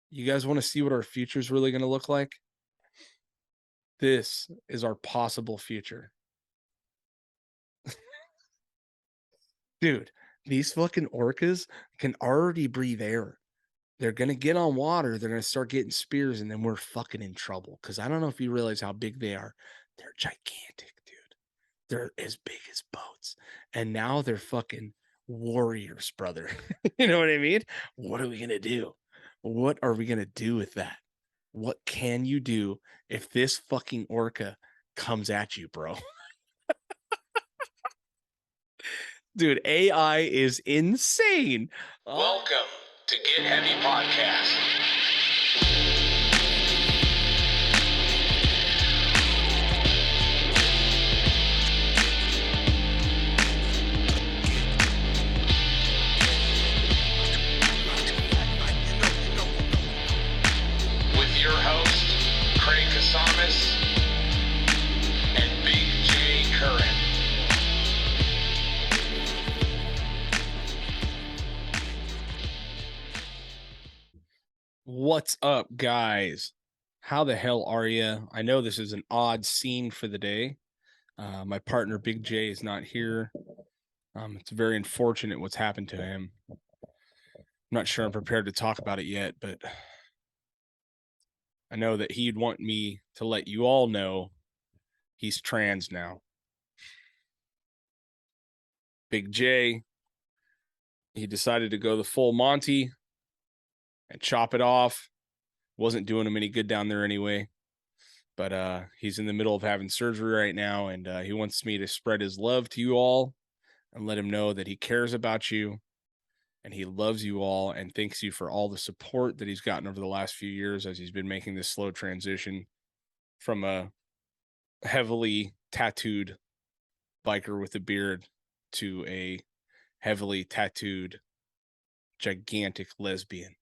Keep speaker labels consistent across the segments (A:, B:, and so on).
A: You guys want to see what our future is really going to look like? This is our possible future. Dude, these fucking orcas can already breathe air. They're going to get on water. They're going to start getting spears, and then we're fucking in trouble. Because I don't know if you realize how big they are. They're gigantic, dude. They're as big as boats. And now they're fucking warriors, brother. You know what I mean? What are we going to do? What are we going to do with that? What can you do if this fucking orca comes at you, bro? Dude, AI is insane.
B: Welcome to Get Heavy Podcast. With your host, Craig Casamas and Big J Curran.
A: What's up, guys? How the hell are you? I know this is an odd scene for the day. My partner, Big J, is not here. It's very unfortunate what's happened to him. I'm not sure I'm prepared to talk about it yet, but I know that he'd want me to let you all know he's trans now. Big J, he decided to go the full Monty and chop it off. Wasn't doing him any good down there anyway. But he's in the middle of having surgery right now, and he wants me to spread his love to you all and let him know that he cares about you and he loves you all and thanks you for all the support that he's gotten over the last few years as he's been making this slow transition from a heavily tattooed biker with a beard to a heavily tattooed gigantic lesbian.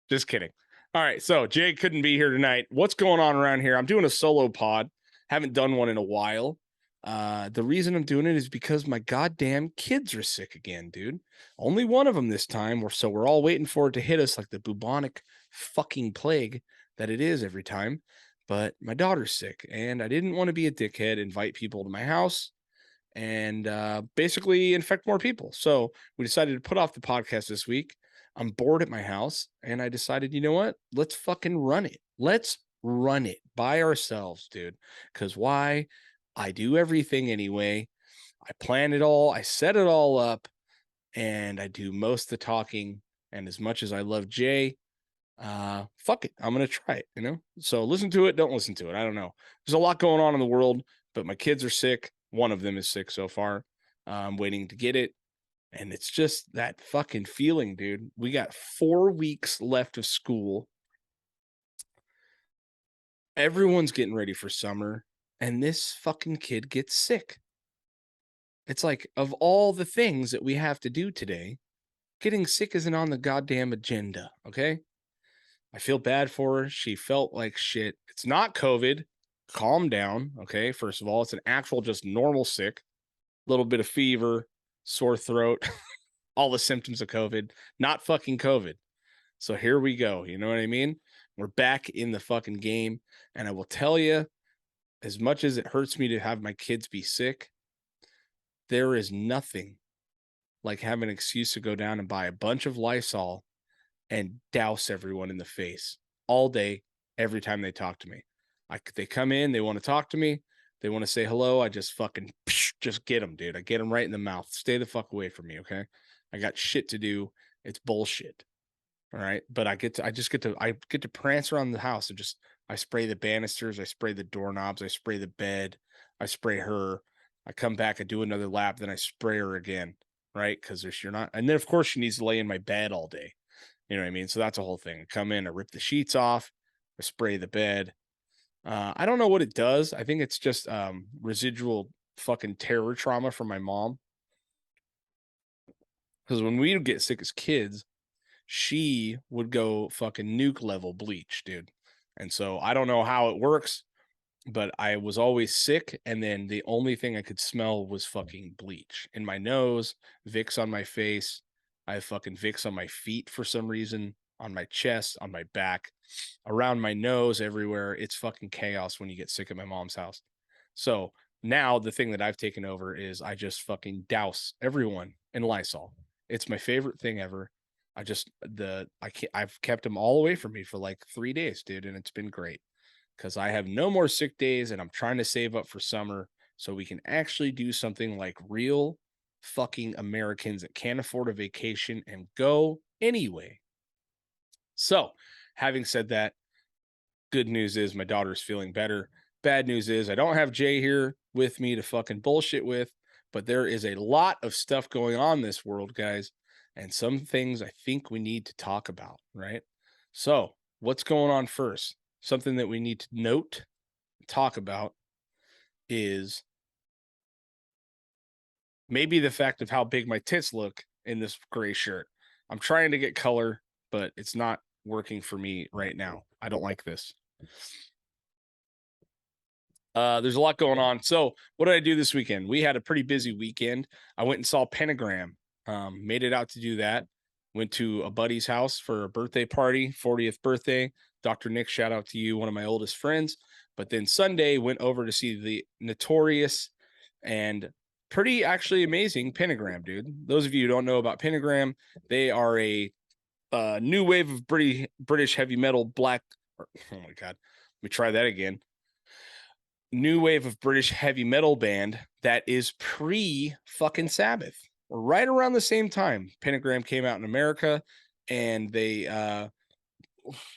A: Just kidding. All right, so Jay couldn't be here tonight. What's going on around here? I'm doing a solo pod. Haven't done one in a while. The reason I'm doing it is because my goddamn kids are sick again, dude. Only one of them this time, so we're all waiting for it to hit us like the bubonic fucking plague that it is every time. But my daughter's sick, and I didn't want to be a dickhead, invite people to my house, and basically infect more people. So we decided to put off the podcast this week. I'm bored at my house, and I decided, you know what? Let's fucking run it. Let's run it by ourselves, dude. Because why? I do everything anyway. I plan it all. I set it all up, and I do most of the talking. And as much as I love Jay, fuck it. I'm going to try it, you know? So listen to it. Don't listen to it. I don't know. There's a lot going on in the world, but my kids are sick. One of them is sick so far. I'm waiting to get it. And it's just that fucking feeling, dude. We got 4 weeks left of school. Everyone's getting ready for summer, and this fucking kid gets sick. It's like, of all the things that we have to do today, getting sick isn't on the goddamn agenda, okay? I feel bad for her. She felt like shit. It's not COVID. Calm down, okay? First of all, it's an actual just normal sick. Little bit of fever, sore throat, all the symptoms of COVID, not fucking COVID. So here we go. You know what I mean? We're back in the fucking game. And I will tell you, as much as it hurts me to have my kids be sick, there is nothing like having an excuse to go down and buy a bunch of Lysol and douse everyone in the face all day, every time they talk to me. They come in, they want to talk to me, they want to say hello. I just fucking just get them, dude. I get them right in the mouth. Stay the fuck away from me, okay? I got shit to do. It's bullshit. All right, but I get to prance around the house and I spray the banisters, I spray the doorknobs, I spray the bed, I spray her. I come back, I do another lap, then I spray her again, right? Because you're not, and then of course she needs to lay in my bed all day. You know what I mean? So that's a whole thing. I come in, I rip the sheets off, I spray the bed. I don't know what it does. I think it's just residual fucking terror trauma from my mom. Because when we would get sick as kids, she would go fucking nuke level bleach, dude. And so I don't know how it works, but I was always sick. And then the only thing I could smell was fucking bleach in my nose, Vicks on my face, I have fucking Vicks on my feet for some reason, on my chest, on my back, around my nose, everywhere. It's fucking chaos when you get sick at my mom's house. So now the thing that I've taken over is I just fucking douse everyone in Lysol. It's my favorite thing ever. I've kept them all away from me for like 3 days, dude, and it's been great because I have no more sick days and I'm trying to save up for summer so we can actually do something like real fucking Americans that can't afford a vacation and go anyway. So, having said that, good news is my daughter's feeling better. Bad news is I don't have Jay here with me to fucking bullshit with, but there is a lot of stuff going on in this world, guys, and some things I think we need to talk about, right? So, what's going on first? Something that we need to note, talk about is maybe the fact of how big my tits look in this gray shirt. I'm trying to get color, but it's not working for me right now. I don't like this. There's a lot going on. So, what did I do this weekend? We had a pretty busy weekend. I went and saw Pentagram. Made it out to do that. Went to a buddy's house for a birthday party, 40th birthday. Dr. Nick, shout out to you, one of my oldest friends. But then Sunday went over to see the notorious and pretty actually amazing Pentagram, dude. Those of you who don't know about Pentagram, they are a new wave of British heavy metal black. Oh my god, let me try that again. New wave of British heavy metal band that is pre fucking Sabbath. Right around the same time, Pentagram came out in America, and they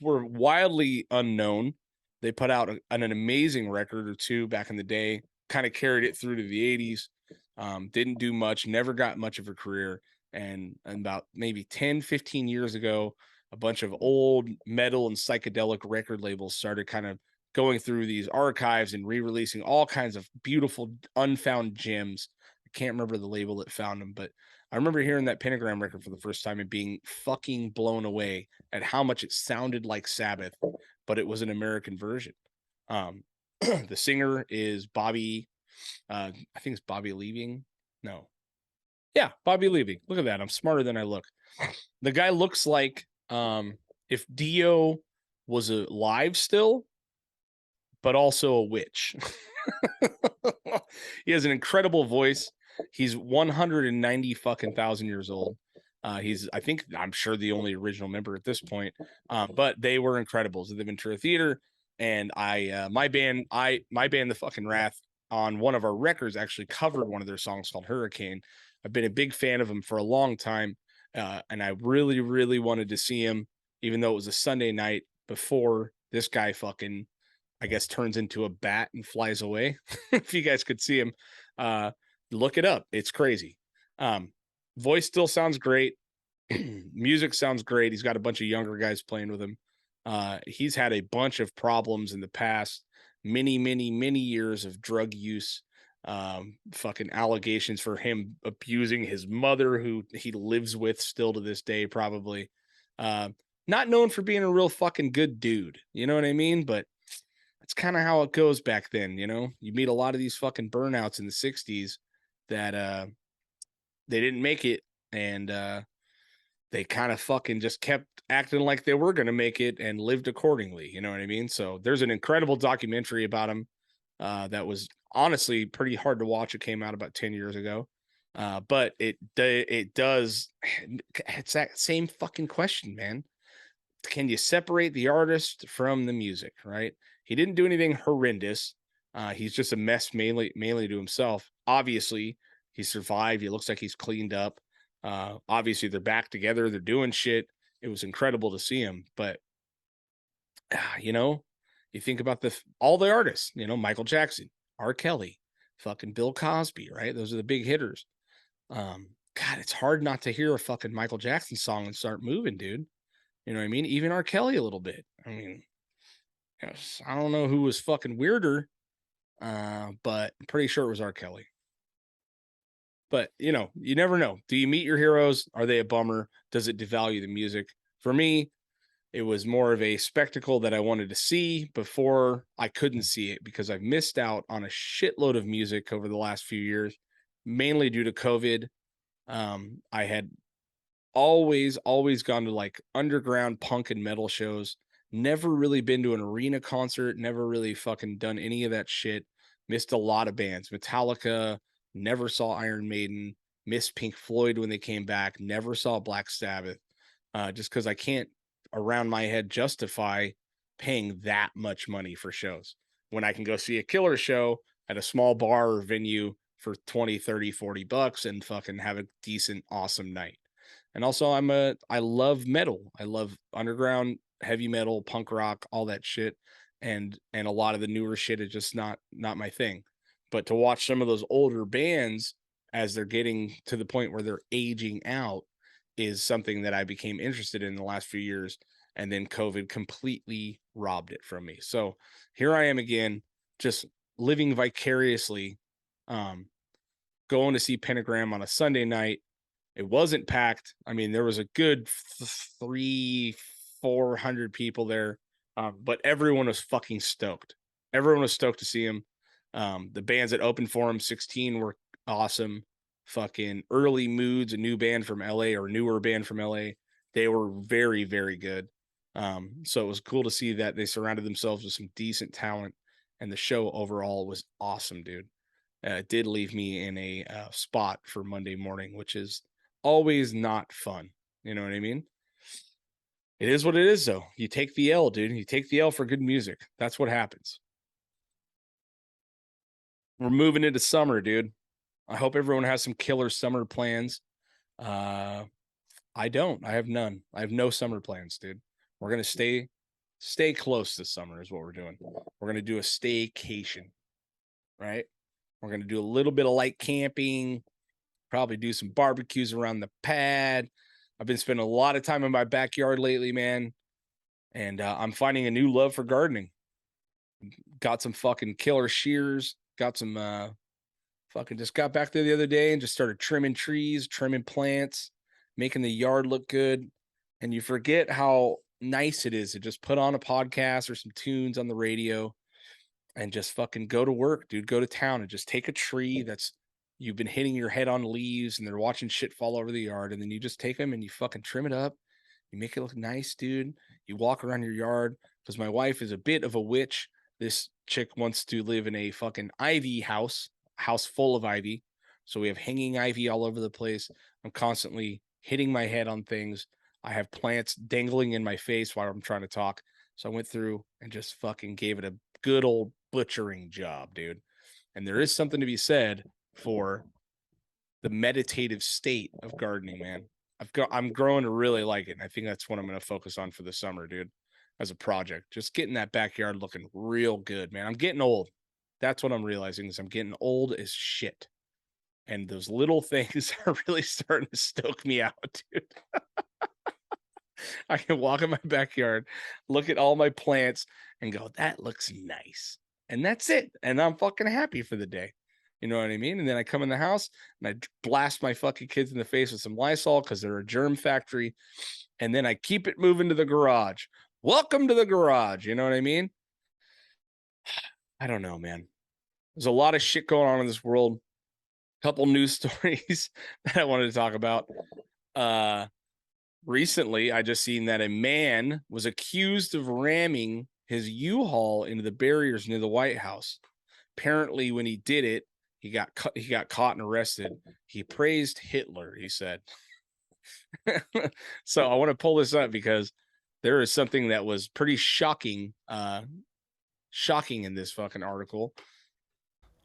A: were wildly unknown. They put out an amazing record or two back in the day, kind of carried it through to the 80s. Didn't do much, never got much of a career. And about maybe 10, 15 years ago, a bunch of old metal and psychedelic record labels started kind of going through these archives and re-releasing all kinds of beautiful unfound gems. I can't remember the label that found them, but I remember hearing that Pentagram record for the first time and being fucking blown away at how much it sounded like Sabbath, but it was an American version. The singer is Bobby. I think it's Bobby Leaving. No, yeah, Bobby Leaving. Look at that. I'm smarter than I look. The guy looks like if Dio was alive still, but also a witch. He has an incredible voice. He's 190 fucking thousand years old. I'm sure the only original member at this point. But they were incredible. So the Ventura Theater, and my band, the fucking Wrath, on one of our records actually covered one of their songs called Hurricane. I've been a big fan of him for a long time, and I really, really wanted to see him, even though it was a Sunday night before this guy fucking, I guess, turns into a bat and flies away. If you guys could see him, look it up. It's crazy. Voice still sounds great. Music sounds great. He's got a bunch of younger guys playing with him. He's had a bunch of problems in the past, many years of drug use, fucking allegations for him abusing his mother, who he lives with still to this day, probably. Not known for being a real fucking good dude. You know what I mean? But that's kind of how it goes back then. You meet a lot of these fucking burnouts in the 60s that they didn't make it, and they kind of fucking just kept acting like they were going to make it and lived accordingly. You know what I mean? So there's an incredible documentary about him that was honestly pretty hard to watch. It came out about 10 years ago. But it does, it's that same fucking question, man. Can you separate the artist from the music, right? He didn't do anything horrendous. He's just a mess mainly to himself. Obviously, he survived. He looks like he's cleaned up. Obviously, they're back together. They're doing shit. It was incredible to see him. But you think about all the artists. Michael Jackson, R. Kelly, fucking Bill Cosby, right? Those are the big hitters. God, it's hard not to hear a fucking Michael Jackson song and start moving, dude. You know what I mean? Even R. Kelly a little bit. I mean, I don't know who was fucking weirder, but I'm pretty sure it was R. Kelly. But you never know. Do you meet your heroes? Are they a bummer? Does it devalue the music? For me, it was more of a spectacle that I wanted to see before I couldn't see it, because I've missed out on a shitload of music over the last few years, mainly due to COVID. I had always gone to like underground punk and metal shows. Never really been to an arena concert. Never really fucking done any of that shit. Missed a lot of bands. Metallica, never saw Iron Maiden. Missed Pink Floyd when they came back. Never saw Black Sabbath. Just because I can't around my head justify paying that much money for shows when I can go see a killer show at a small bar or venue for 20, 30, $40 and fucking have a decent, awesome night. And also I love metal. I love underground heavy metal, punk rock, all that shit. And a lot of the newer shit is just not my thing. But to watch some of those older bands as they're getting to the point where they're aging out is something that I became interested in the last few years. And then COVID completely robbed it from me. So here I am again, just living vicariously, um, going to see Pentagram on a Sunday night. It wasn't packed. I mean, there was a good three, 400 people there, but everyone was fucking stoked. Everyone was stoked to see him. The bands that opened for him, 16, were awesome. Fucking Early Moods, a new band from LA or newer band from LA. They were very, very good. So it was cool to see that they surrounded themselves with some decent talent, and the show overall was awesome, dude. It did leave me in a spot for Monday morning, which is always not fun. You know what I mean? It is what it is, though. You take the L, dude. You take the L for good music. That's what happens. We're moving into summer, dude. I hope everyone has some killer summer plans. Uh, I don't. I have none. I have no summer plans, dude. We're gonna stay close this summer is what we're doing. We're gonna do a staycation, right? We're gonna do a little bit of light camping, probably do some barbecues around the pad. I've been spending a lot of time in my backyard lately, man, and I'm finding a new love for gardening. Got some fucking killer shears. Got some fucking just got back there the other day and just started trimming trees, trimming plants, making the yard look good. And you forget how nice it is to just put on a podcast or some tunes on the radio and just fucking go to work, dude. Go to town and just take a tree that's you've been hitting your head on leaves and they're watching shit fall over the yard. And then you just take them and you fucking trim it up. You make it look nice, dude. You walk around your yard because my wife is a bit of a witch. This chick wants to live in a fucking ivy house full of ivy. So we have hanging ivy all over the place. I'm constantly hitting my head on things. I have plants dangling in my face while I'm trying to talk. So I went through and just fucking gave it a good old butchering job, dude. And there is something to be said for the meditative state of gardening, man. I'm growing to really like it. And I think that's what I'm going to focus on for the summer, dude, as a project. Just getting that backyard looking real good, man. I'm getting old. That's what I'm realizing is I'm getting old as shit. And those little things are really starting to stoke me out, dude. I can walk in my backyard, look at all my plants, and go, that looks nice. And that's it. And I'm fucking happy for the day. You know what I mean? And then I come in the house and I blast my fucking kids in the face with some Lysol because they're a germ factory. And then I keep it moving to the garage. Welcome to the garage. You know what I mean? I don't know, man. There's a lot of shit going on in this world. Couple news stories that I wanted to talk about. Recently, I just seen that a man was accused of ramming his U-Haul into the barriers near the White House. Apparently, when he did it, he got caught and arrested. He praised Hitler, he said. So I want to pull this up because there is something that was pretty shocking in this fucking article.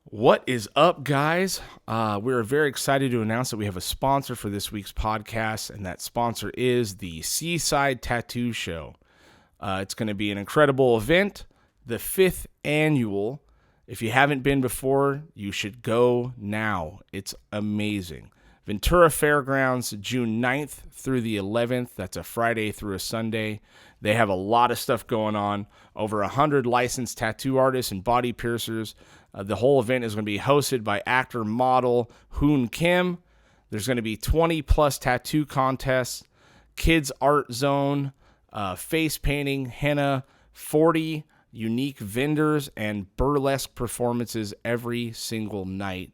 A: What is up, guys? We're very excited to announce that we have a sponsor for this week's podcast, and that sponsor is the Seaside Tattoo Show. It's going to be an incredible event, the 5th annual. If you haven't been before, you should go now. It's amazing. Ventura Fairgrounds, June 9th through the 11th. That's a Friday through a Sunday. They have a lot of stuff going on. Over 100 licensed tattoo artists and body piercers. The whole event is going to be hosted by actor model Hoon Kim. There's going to be 20 plus tattoo contests, kids art zone, face painting, henna, 40 unique vendors, and burlesque performances every single night.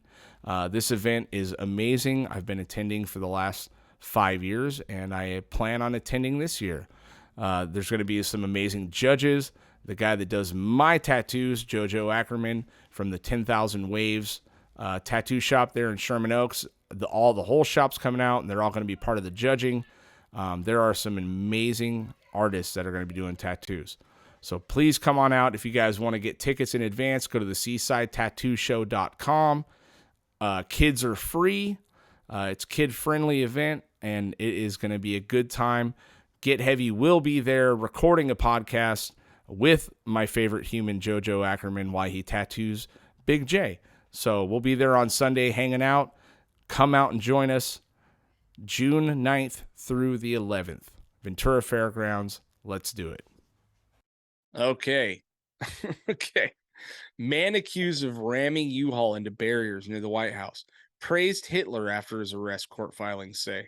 A: This event is amazing. I've been attending for the last
C: 5 years, and I plan on attending this year. There's going to be some amazing judges. The guy that does my tattoos, Jojo Ackerman from the 10,000 Waves tattoo shop there in Sherman Oaks. The whole shop's coming out, and they're all going to be part of the judging. There are some amazing artists that are going to be doing tattoos. So please come on out. If you guys want to get tickets in advance, go to the seasidetattooShow.com. Kids are free. It's a kid-friendly event, and it is going to be a good time. Get Heavy will be there recording a podcast with my favorite human, Jojo Ackerman, while he tattoos Big J. So we'll be there on Sunday hanging out. Come out and join us June 9th through the 11th. Ventura Fairgrounds. Let's do it.
A: Okay. Okay. Man accused of ramming U-Haul into barriers near the White House. Praised Hitler after his arrest, court filings say.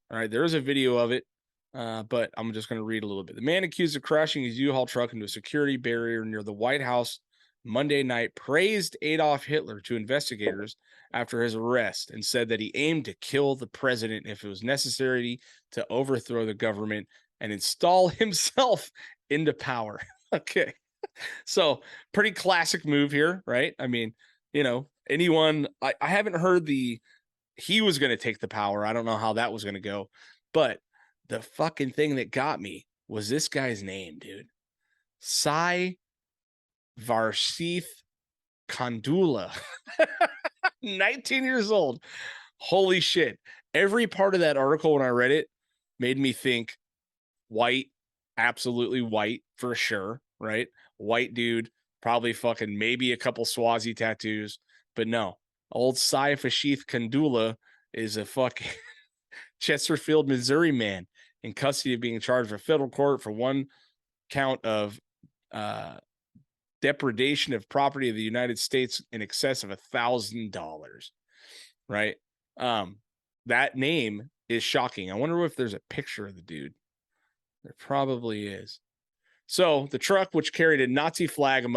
A: All right, there is a video of it, but I'm just going to read a little bit. The man accused of crashing his U-Haul truck into a security barrier near the White House Monday night praised Adolf Hitler to investigators after his arrest and said that he aimed to kill the president if it was necessary to overthrow the government and install himself into power. Okay. So pretty classic move here, right? I mean, anyone, I haven't heard he was going to take the power. I don't know how that was going to go, but the fucking thing that got me was this guy's name, dude. Sai Varsith Kandula, 19 years old. Holy shit. Every part of that article when I read it made me think white, absolutely white for sure, right? White dude, probably fucking maybe a couple Swazi tattoos, but no. Old Sai Fashith Kandula is a fucking Chesterfield, Missouri man in custody of being charged with federal court for one count of depredation of property of the United States in excess of $1,000, right? That name is shocking. I wonder if there's a picture of the dude. There probably is. So the truck, which carried a Nazi flag and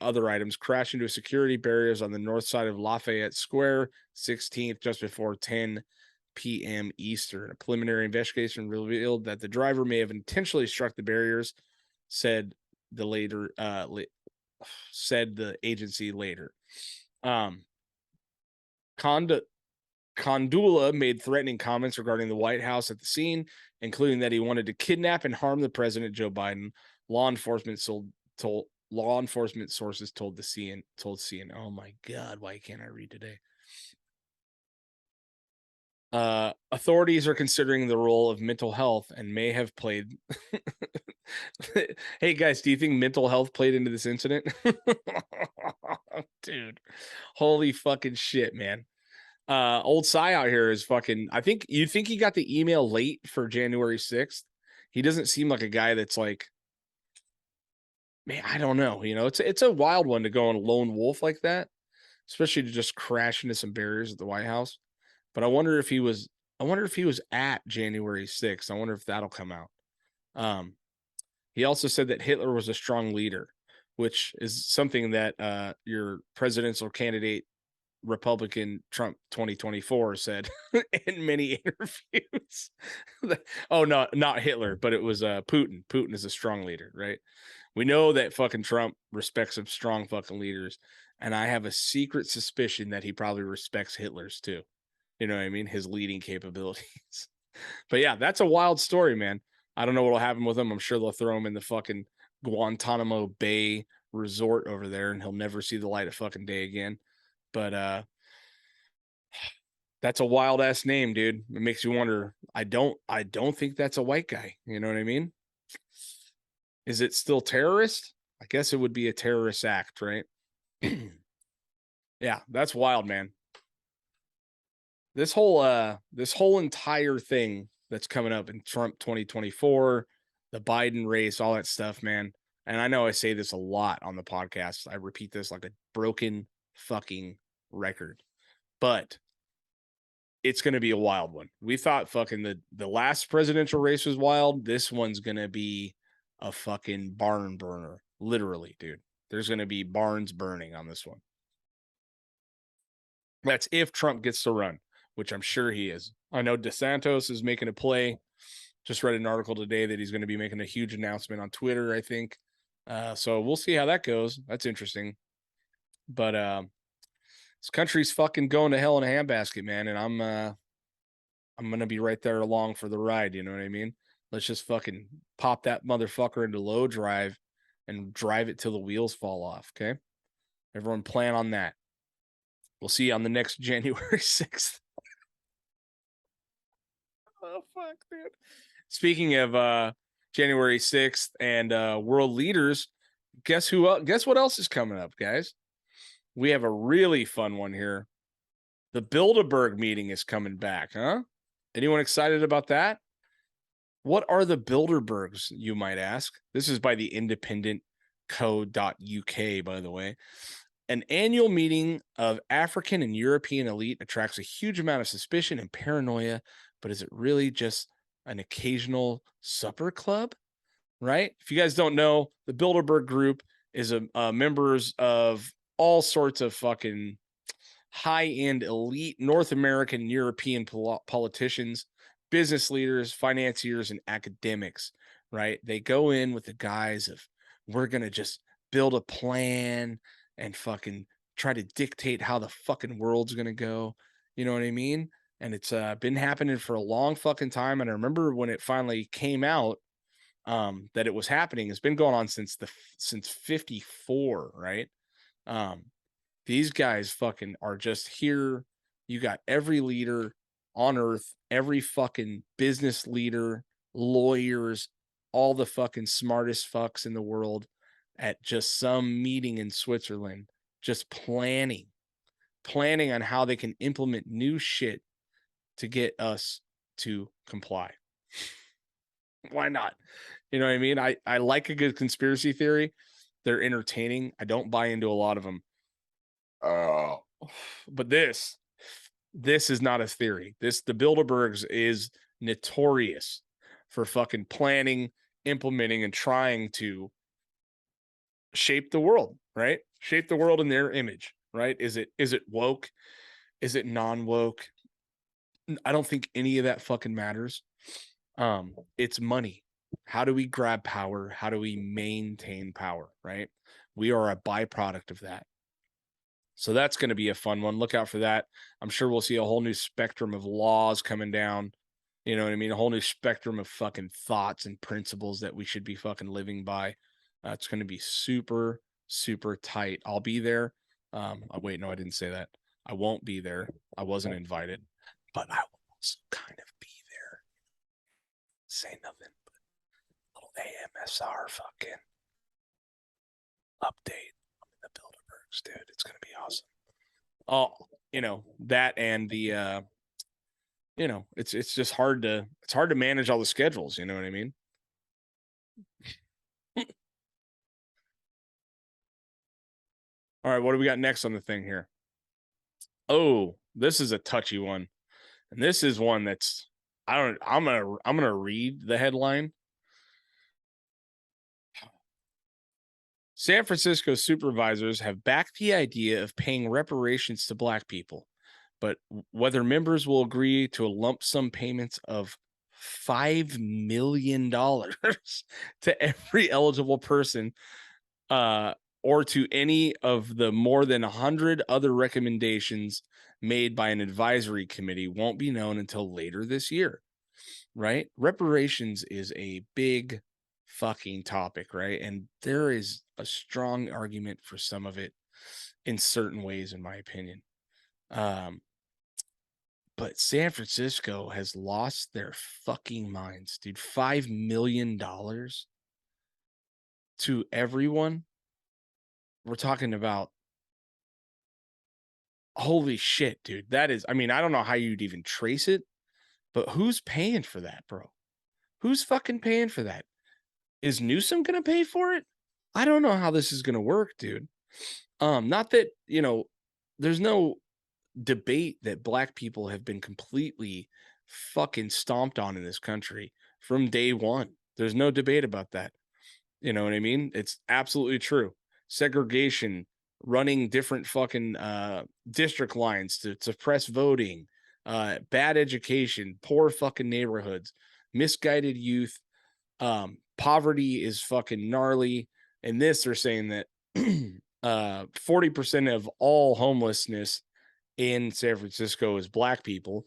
A: other items, crashed into security barriers on the north side of Lafayette Square, 16th, just before 10 p.m. Eastern. A preliminary investigation revealed that the driver may have intentionally struck the barriers, said the agency later. Kandula made threatening comments regarding the White House at the scene, including that he wanted to kidnap and harm the president, Joe Biden. Law enforcement sources told CNN. Oh my God, why can't I read today? Authorities are considering the role of mental health and may have played. Hey guys, do you think mental health played into this incident? Dude, holy fucking shit, man. Old Cy out here is fucking. I think you think he got the email late for January 6th. He doesn't seem like a guy that's like, man, I don't know. It's a wild one to go on a lone wolf like that, especially to just crash into some barriers at the White House. But I wonder if he was at January 6th. I wonder if that'll come out. He also said that Hitler was a strong leader, which is something that your presidential candidate, Republican Trump 2024, said in many interviews. Oh, no, not Hitler, but it was Putin. Putin is a strong leader, right? We know that fucking Trump respects some strong fucking leaders, and I have a secret suspicion that he probably respects Hitler's too. You know what I mean? His leading capabilities. But yeah, that's a wild story, man. I don't know what'll happen with him. I'm sure they'll throw him in the fucking Guantanamo Bay resort over there, and he'll never see the light of fucking day again. But that's a wild ass name, dude. It makes you wonder. I don't think that's a white guy. You know what I mean? Is it still terrorist? I guess it would be a terrorist act, right? Yeah, that's wild, man. This whole entire thing that's coming up in Trump 2024, the Biden race, all that stuff, man. And I know I say this a lot on the podcast. I repeat this like a broken fucking record. But it's going to be a wild one. We thought fucking the last presidential race was wild. This one's going to be a fucking barn burner. Literally, dude. There's going to be barns burning on this one. That's if Trump gets to run, which I'm sure he is. I know DeSantis is making a play. Just read an article today that he's going to be making a huge announcement on Twitter, I think. So we'll see how that goes. That's interesting. But this country's fucking going to hell in a handbasket, man, and I'm gonna be right there along for the ride. You know what I mean? Let's just fucking pop that motherfucker into low drive and drive it till the wheels fall off. Okay, everyone plan on that. We'll see you on the next January 6th. Oh fuck, dude. Speaking of January 6th and world leaders, guess what else is coming up, guys? We have a really fun one here. The Bilderberg meeting is coming back, huh? Anyone excited about that? What are the Bilderbergs, you might ask? This is by the independentco.uk, by the way. An annual meeting of African and European elite attracts a huge amount of suspicion and paranoia, but is it really just an occasional supper club? Right? If you guys don't know, the Bilderberg Group is members of all sorts of fucking high-end elite North American and European politicians, business leaders, financiers, and academics, right? They go in with the guise of, we're going to just build a plan and fucking try to dictate how the fucking world's going to go. You know what I mean? And it's been happening for a long fucking time. And I remember when it finally came out, that it was happening. It's been going on since 54, right? These guys fucking are just here. You got every leader on earth, every fucking business leader, lawyers, all the fucking smartest fucks in the world at just some meeting in Switzerland, just planning on how they can implement new shit to get us to comply. Why not? You know what I mean? I like a good conspiracy theory. They're entertaining. I don't buy into a lot of them. But this is not a theory. The Bilderbergs is notorious for fucking planning, implementing, and trying to shape the world, right? Shape the world in their image, right? Is it woke? Is it non-woke? I don't think any of that fucking matters. It's money. How do we grab power? How do we maintain power, right? We are a byproduct of that. So that's going to be a fun one. Look out for that. I'm sure we'll see a whole new spectrum of laws coming down. You know what I mean? A whole new spectrum of fucking thoughts and principles that we should be fucking living by. It's going to be super, super tight. I'll be there. Wait, no, I didn't say that. I won't be there. I wasn't invited, but I will also kind of be there. Say nothing, but little AMSR fucking update. The Bilderbergs, dude. It's gonna be awesome. Oh, that and the it's just hard to manage all the schedules, you know what I mean? All right, what do we got next on the thing here? Oh, this is a touchy one. And this is one that's I'm gonna read the headline. San Francisco supervisors have backed the idea of paying reparations to Black people, but whether members will agree to a lump sum payments of $5 million to every eligible person, or to any of the more than 100 other recommendations made by an advisory committee won't be known until later this year, right? Reparations is a big fucking topic, right? And there is a strong argument for some of it in certain ways, in my opinion. But San Francisco has lost their fucking minds, dude. $5 million to everyone. We're talking about, holy shit, dude. That is, I mean, I don't know how you'd even trace it, but who's paying for that, bro? Who's fucking paying for that? Is Newsom going to pay for it? I don't know how this is going to work, dude. Not that, there's no debate that Black people have been completely fucking stomped on in this country from day one. There's no debate about that. You know what I mean? It's absolutely true. Segregation, running different fucking district lines to suppress voting, bad education, poor fucking neighborhoods, misguided youth. Poverty is fucking gnarly. And this, they're saying that 40% of all homelessness in San Francisco is black people.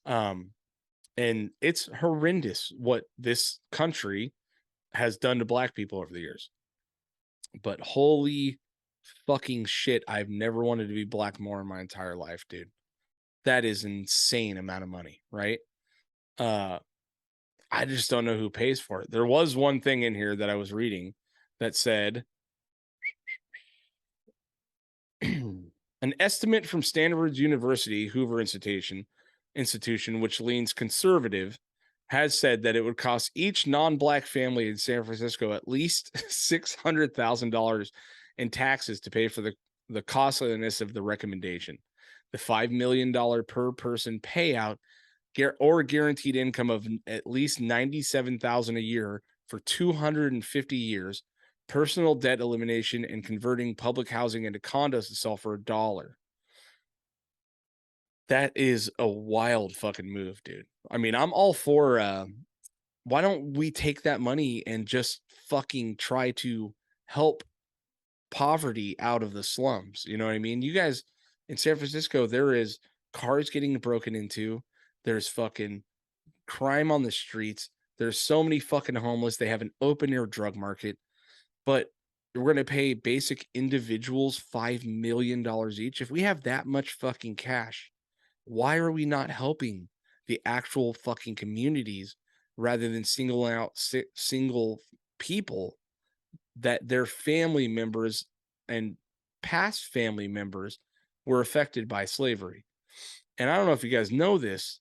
A: And it's horrendous what this country has done to black people over the years. But holy fucking shit, I've never wanted to be black more in my entire life, dude. That is insane amount of money, right? Uh I just don't know who pays for it. There was one thing in here that I was reading that said an estimate from Stanford University Hoover institution, which leans conservative, has said that it would cost each non-black family in San Francisco at least $600,000 in taxes to pay for the costliness of the recommendation. The $5 million per person payout or guaranteed income of at least $97,000 a year for 250 years, personal debt elimination, and converting public housing into condos to sell for $1. That is a wild fucking move, dude. I mean, I'm all for why don't we take that money and just fucking try to help poverty out of the slums? You know what I mean? You guys in San Francisco, there is cars getting broken into, there's fucking crime on the streets, there's so many fucking homeless, they have an open air drug market, but we're going to pay basic individuals $5 million each. If we have that much fucking cash, why are we not helping the actual fucking communities rather than singling out single people that their family members and past family members were affected by slavery? And I don't know if you guys know this,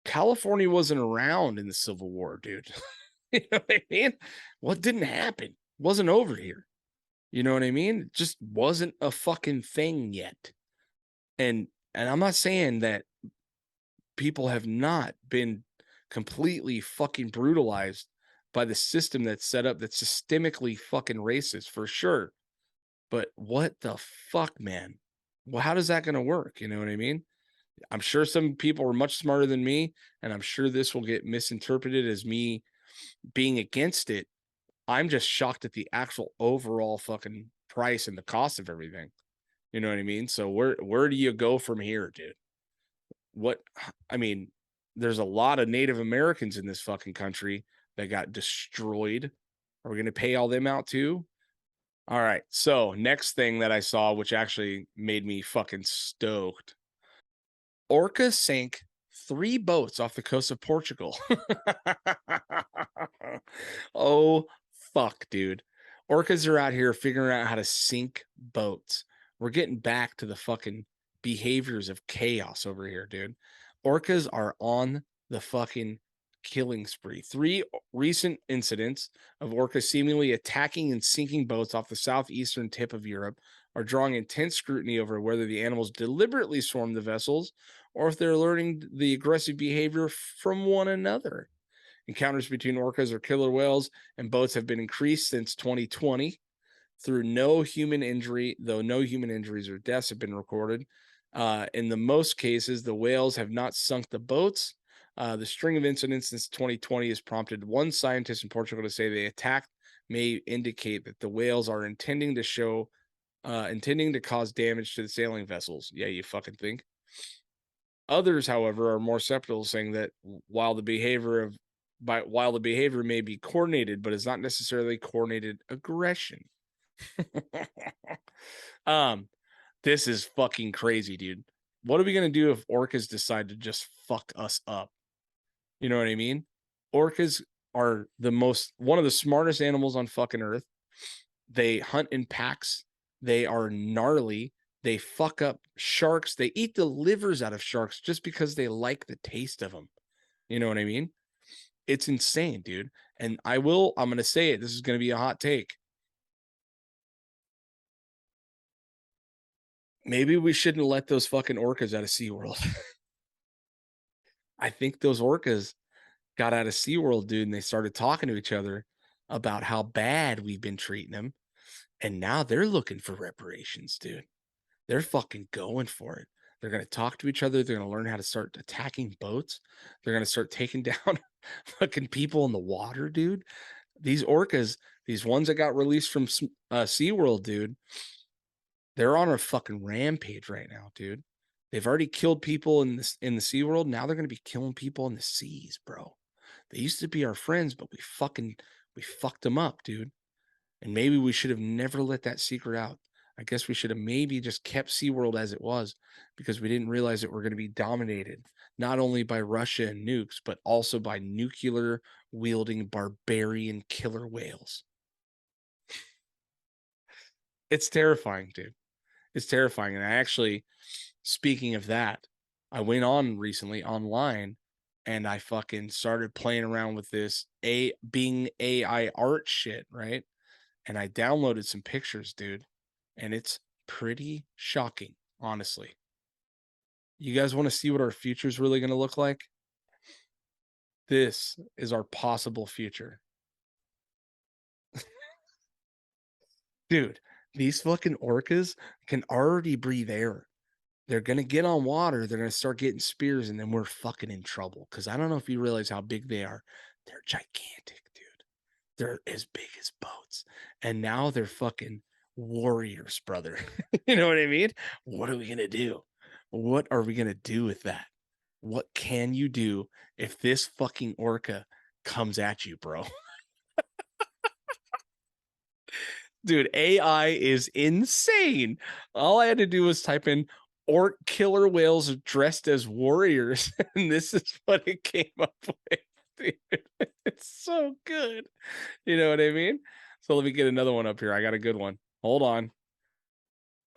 A: California wasn't around in the Civil War, dude. You know what I mean? What didn't happen? Wasn't over here. You know what I mean? It just wasn't a fucking thing yet. And I'm not saying that people have not been completely fucking brutalized by the system that's set up that's systemically fucking racist for sure. But what the fuck, man? Well, how does that going to work? You know what I mean? I'm sure some people are much smarter than me, and I'm sure this will get misinterpreted as me being against it. I'm just shocked at the actual overall fucking price and the cost of everything. You know what I mean? So where do you go from here, dude? What I mean, there's a lot of Native Americans in this fucking country that got destroyed. Are we going to pay all them out too? All right. So, next thing that I saw, which actually made me fucking stoked. Orca sank 3 boats off the coast of Portugal. Oh, fuck, dude. Orcas are out here figuring out how to sink boats. We're getting back to the fucking behaviors of chaos over here, dude. Orcas are on the fucking killing spree. 3 recent incidents of orcas seemingly attacking and sinking boats off the southeastern tip of Europe are drawing intense scrutiny over whether the animals deliberately swarm the vessels or if they're learning the aggressive behavior from one another. Encounters between orcas or killer whales and boats have been increased since 2020 through no human injury, though no human injuries or deaths have been recorded. In the most cases, the whales have not sunk the boats. The string of incidents since 2020 has prompted one scientist in Portugal to say the attack may indicate that the whales are intending to cause damage to the sailing vessels. Yeah, you fucking think. Others, however, are more skeptical, saying that while the behavior may be coordinated, but is not necessarily coordinated aggression. um, this is fucking crazy, dude. What are we gonna do if orcas decide to just fuck us up? You know what I mean? Orcas are one of the smartest animals on fucking earth. They hunt in packs. They are gnarly. They fuck up sharks. They eat the livers out of sharks just because they like the taste of them. You know what I mean? It's insane, dude. And I'm going to say it. This is going to be a hot take. Maybe we shouldn't let those fucking orcas out of SeaWorld. I think those orcas got out of SeaWorld, dude, and they started talking to each other about how bad we've been treating them. And now they're looking for reparations, dude. They're fucking going for it. They're going to talk to each other. They're going to learn how to start attacking boats. They're going to start taking down fucking people in the water, dude. These orcas, these ones that got released from SeaWorld, dude, they're on a fucking rampage right now, dude. They've already killed people in this in the SeaWorld. Now they're going to be killing people in the seas, bro. They used to be our friends, but we fucked them up, dude. And maybe we should have never let that secret out. I guess we should have maybe just kept SeaWorld as it was because we didn't realize that we're going to be dominated not only by Russia and nukes, but also by nuclear wielding barbarian killer whales. It's terrifying, dude. It's terrifying. And I actually, speaking of that, I went on recently online and I fucking started playing around with this Bing AI art shit, right? And I downloaded some pictures, dude, and it's pretty shocking, honestly. You guys want to see what our future is really going to look like? This is our possible future. Dude, these fucking orcas can already breathe air. They're going to get on water, they're going to start getting spears, and then we're fucking in trouble. Because I don't know if you realize how big they are. They're gigantic, dude. They're as big as boats. And now they're fucking warriors, brother. You know what I mean? What are we going to do? What are we going to do with that? What can you do if this fucking orca comes at you, bro? Dude, AI is insane. All I had to do was type in orc killer whales dressed as warriors, and this is what it came up with. Dude, it's so good. You know what I mean? So let me get another one up here. I got a good one. Hold on.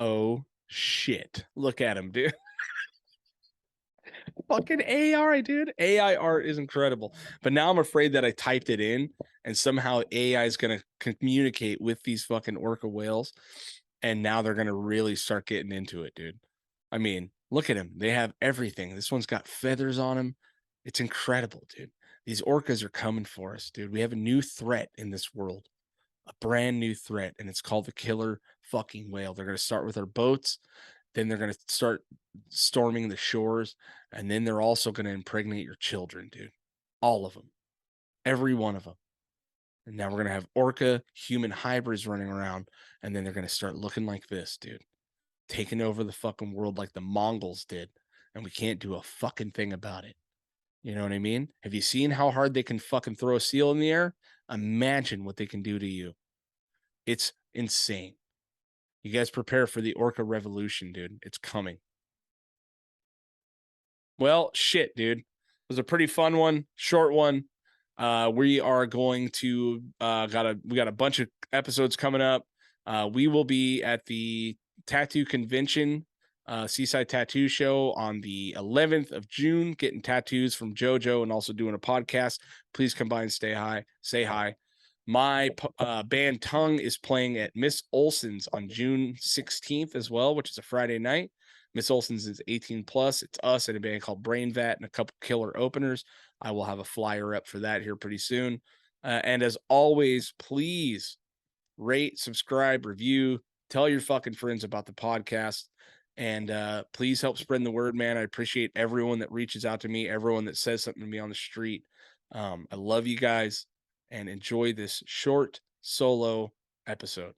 A: Oh shit. Look at him, dude. Fucking AI, dude. AI art is incredible. But now I'm afraid that I typed it in and somehow AI is going to communicate with these fucking orca whales. And now they're going to really start getting into it, dude. I mean, look at him. They have everything. This one's got feathers on him. It's incredible, dude. These orcas are coming for us, dude. We have a new threat in this world, a brand new threat, and it's called the killer fucking whale. They're going to start with our boats. Then they're going to start storming the shores. And then they're also going to impregnate your children, dude. All of them. Every one of them. And now we're going to have orca human hybrids running around. And then they're going to start looking like this, dude. Taking over the fucking world like the Mongols did. And we can't do a fucking thing about it. You know what I mean? Have you seen how hard they can fucking throw a seal in the air? Imagine what they can do to you. It's insane. You guys prepare for the orca revolution, dude. It's coming. Well, shit, dude. It was a pretty fun one, short one. We are going to we got a bunch of episodes coming up. We will be at the tattoo convention, Seaside Tattoo Show on the 11th of June, getting tattoos from JoJo and also doing a podcast. Please come by and say hi. My band Tongue is playing at Miss Olson's on June 16th as well, which is a Friday night. Miss Olson's is 18 plus. It's us and a band called Brain Vat and a couple killer openers. I will have a flyer up for that here pretty soon. And as always, please rate, subscribe, review, tell your fucking friends about the podcast. And please help spread the word, man. I appreciate everyone that reaches out to me, everyone that says something to me on the street. I love you guys and enjoy this short solo episode.